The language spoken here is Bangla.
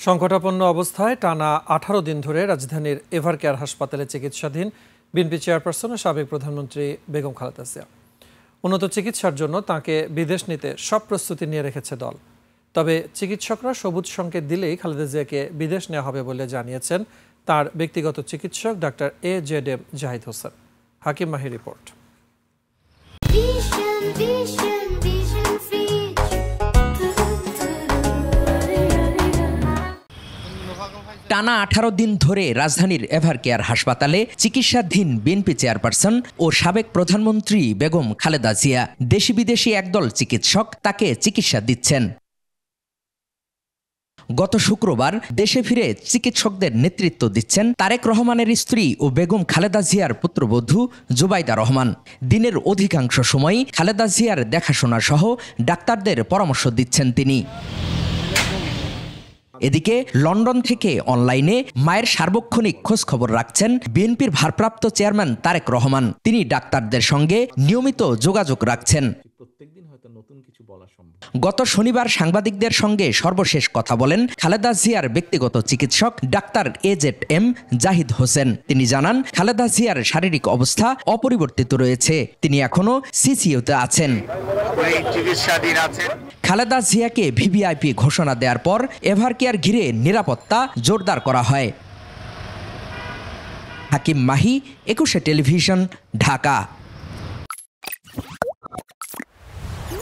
সংকটাপন্ন অবস্থায় টানা 18 দিন ধরে রাজধানীর এভারকেয়ার হাসপাতালে চিকিৎসাধীন বিএনপি চেয়ারপারসন ও সাবেক প্রধানমন্ত্রী বেগম খালেদা জিয়া। উন্নত চিকিৎসার জন্য তাঁকে বিদেশ নিতে সব প্রস্তুতি নিয়ে রেখেছে দল। তবে চিকিৎসকরা সবুজ সংকেত দিলেই খালেদা জিয়াকে বিদেশ নেওয়া হবে বলে জানিয়েছেন তার ব্যক্তিগত চিকিৎসক ডাক্তার AJM জাহিদ হোসেন। হাকিম মাহি রিপোর্ট। টানা 18 দিন ধরে রাজধানীর এভারকেয়ার হাসপাতালে চিকিৎসাধীন বিএনপি চেয়ারপারসন ও সাবেক প্রধানমন্ত্রী বেগম খালেদা জিয়া। দেশি বিদেশি একদল চিকিৎসক তাকে চিকিৎসা দিচ্ছেন। গত শুক্রবার দেশে ফিরে চিকিৎসকদের নেতৃত্ব দিচ্ছেন তারেক রহমানের স্ত্রী ও বেগম খালেদা জিয়ার পুত্রবধূ জুবাইদা রহমান। দিনের অধিকাংশ সময়ই খালেদা জিয়ার দেখাশোনা সহ ডাক্তারদের পরামর্শ দিচ্ছেন তিনি। এদিকে লন্ডন থেকে অনলাইনে মায়ের সার্বক্ষণিক খোঁজ খবর রাখছেন বিএনপির ভারপ্রাপ্ত চেয়ারম্যান তারেক রহমান। তিনি ডাক্তারদের সঙ্গে নিয়মিত যোগাযোগ রাখছেন। গত শনিবার সাংবাদিকদের সঙ্গে সর্বশেষ কথা বলেন খালেদা জিয়ার ব্যক্তিগত চিকিৎসক ডাক্তার AJM জাহিদ হোসেন। তিনি জানান, খালেদা জিয়ার শারীরিক অবস্থা অপরিবর্তিত রয়েছে, তিনি এখনো CCUতে আছেন। খালেদা জিয়াকে VVIP ঘোষণা দেওয়ার পর এভারকেয়ার ঘিরে নিরাপত্তা জোরদার করা হয়। হাকিম মাহি, 21 টেলিভিশন, ঢাকা।